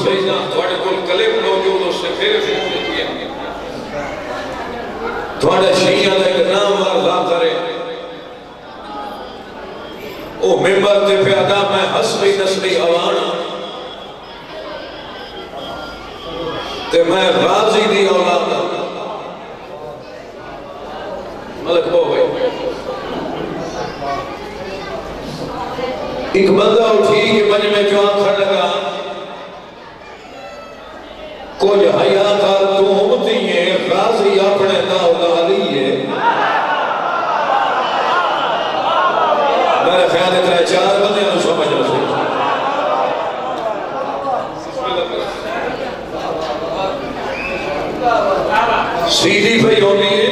سیدنا تھوڑے کل کلم موجود اس سے پھر شروع کیا تھوڑا شیعہ دا ایک نام عرضہ کرے او ممبر تے پیادا میں حسبی نسلی اوانا تے میں غازی دی اولاد ملک ہو گئے ایک بندہ اٹھی کہ بج میں جو آنکھر لگا کچھ حیاء کار تو امتی ہیں غازی اپنے داؤدا لیے میرے خیال اتنا چار بندے انہوں سمجھ رسے سیدھی پہ ہونی ہے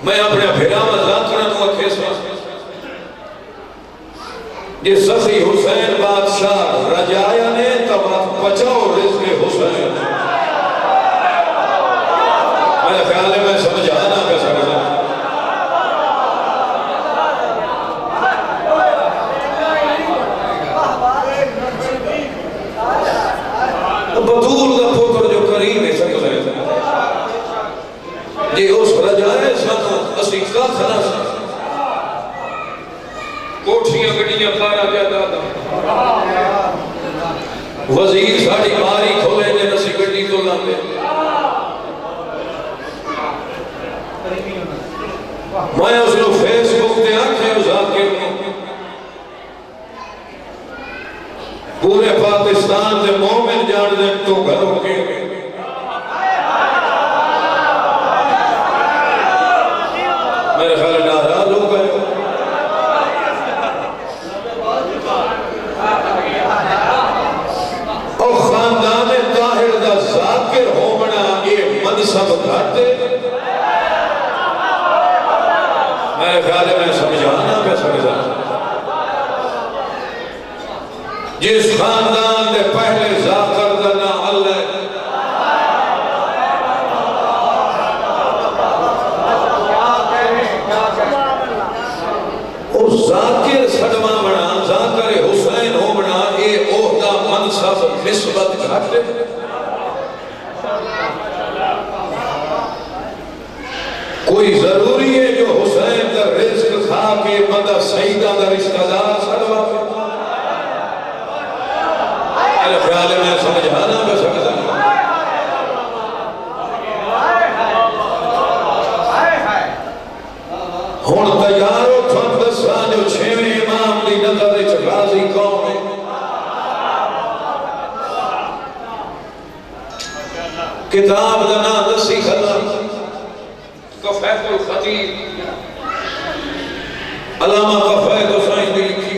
میں اپنے بھیرا مذاق کرنا تو اکھے سا یہ سخی حسین بادشاہ رجایا نے تبات بچاؤ رزق حسین میرے خیال ہے میں سمجھانا کیا سکتا بطول کا پوتر جو کریم ہے سکتا ہے یہ اس رجائے سانو اسی کا کھنا سا کوٹھیاں گڑیاں کھارا جاتا تھا وزیر ساڑی باری کھولے دے نسی گڑی تو لاتے میں اس نے فیس بک دے آنکھیں ذاکر پورے پاکستان دے مومن جان دے تو گھروں کے میرے خیال ناراض ہو گئے اور خاندان طاہر دا ذاکر ہومنا یہ منصب گھاتے میرے خیال میں سمجھانا پہ سمجھانا جس خاندان دے پہلے ذاکر دنا اللہ اس ذاکر سڑما بنا ذاکر حسین ہو بنا اے عہدہ منصب نسبت گھاٹے کوئی ضروری ہے جو حسین کا رزق کھا کے بندہ سیدہ دا رشتہ دار سڑوا میرے خیال میں سمجھانا پہ سکتا ہوں ہون تیارو تھوڑ دسا جو چھویں امام دی نظر غازی قوم ہے کتاب دنا دسی خلا کفیت الخطیب علامہ کفیت حسین دی لکھی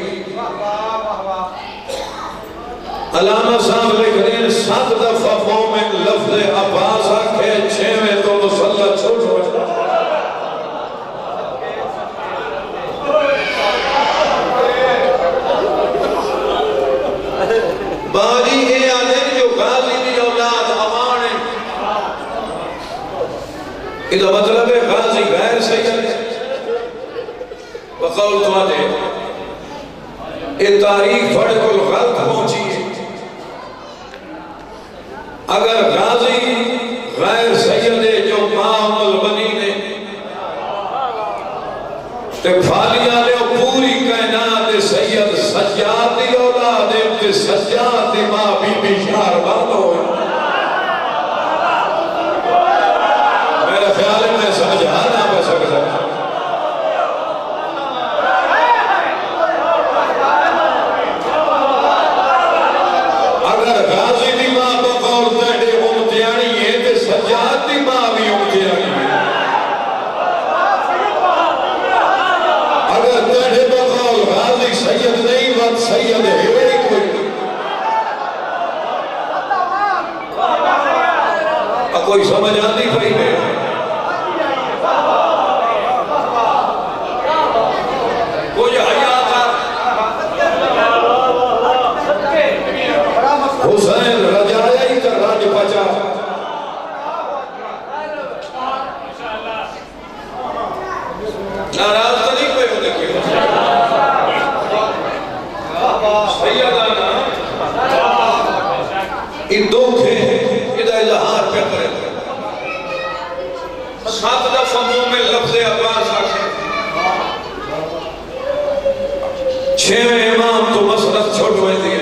علامہ صاحب لکھ دیں 7 دفعہ مومن لفظ عباس آکھے 6ویں تو مسلح چھوٹ ہوئے باجی اے آدھیں جو غازی دی اولاد امان ہے ادھا مطلب ہے غازی غیر سید ہے بقول تو آدھے اے تاریخ بڑھ کل غلط پہنچی ہے اگر غازی غیر سید ہے جو ماں البنی نے تے پھالیا لے پوری کائنات سید سجاد دی اولاد ہے تے سجاد دی ماں بی بی شار بند ہوئے میرے خیال میں سمجھانا پہ سکتا ہے اگر غازی دی ماں بقول تیڑے امتیانی ہے تے سجاد دی ماں بھی امتیانی ہے اگر تیڑے بقول غازی سید نہیں وقت سید ہے کوئی کوئی سمجھ آتی پڑی ہے کوئی حیات حسین رجایا ہی کر راج پچا ناراض تو نہیں کوئی ہو دیکھئے سیدانا یہ دکھ ہے یہ اظہار پہ کرے سات دفعہ منہ میں لفظ عباس آکھے چھویں امام تو مسلط چھوڑ ہوئے دیئے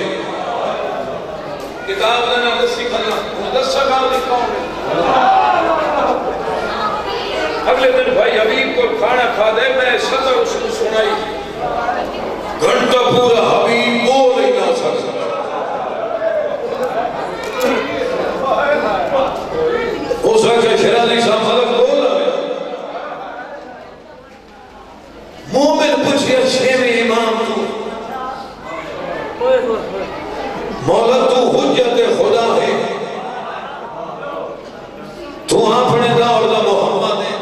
کتاب دینا دسی کھلنا دس سکاؤ لکھاؤں میں اگلے دن بھائی حبیب کو کھانا کھا دے میں سطر اس کو سنائی گھنٹہ پورا حبیب بول ہی نہ سکتا ہو سکتا شرازی صاحب ملک بول رہا ہے مومن پوچھیا چھویں امام تو مولا تو حجت خدا ہے تو اپنے دور دا محمد ہے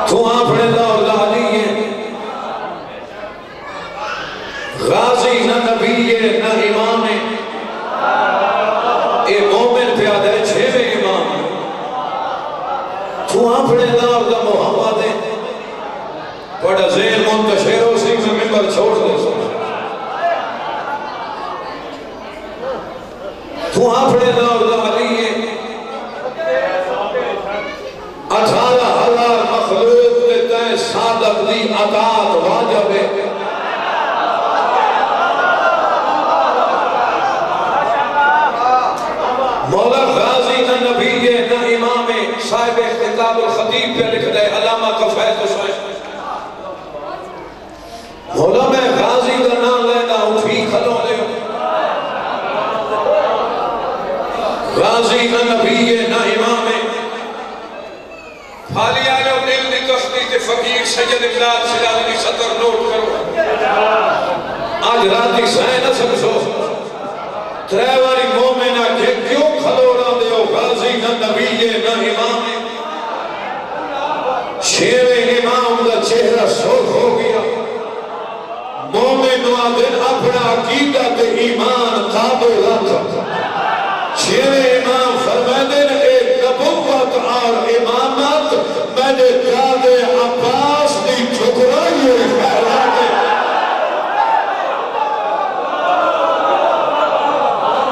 تو اپنے دور دا علی ہے غازی نہ نبی ہے نہ امام ہے اے مومن پیادہ ہے چھویں امام ہے تو اپنے دور دا محمد ہے بڑا ذہن منتشر ہو سی میں ممبر چھوڑ دے سو تو اپنے دور دا علی ہے 18,000 مخلوق دیتا ہے صادق دی اطاعت واجب ہے مولا غازی نہ نبی ہے نہ امام ہے صاحب کتاب الخطیب پہ لکھ دے علامہ کفیت حسین مولا میں غازی کا نام لینا اٹھی کھلوں لے غازی نہ نبی ہے نہ امام ہے حالی آلے و دل دی تصدیق فقیر سید امداد سلال دی سطر نوٹ کرو آج راتی سائے نہ سکسو تریواری مومنہ کہ کیوں کھلو رہا دے ہو غازی نہ نبی ہے نہ امام ہے چھویں امام دا چہرہ سرخ ہو گیا مومن آدھن اپنا عقیدت ایمان قابل رکھ چھویں امام فرمائے دے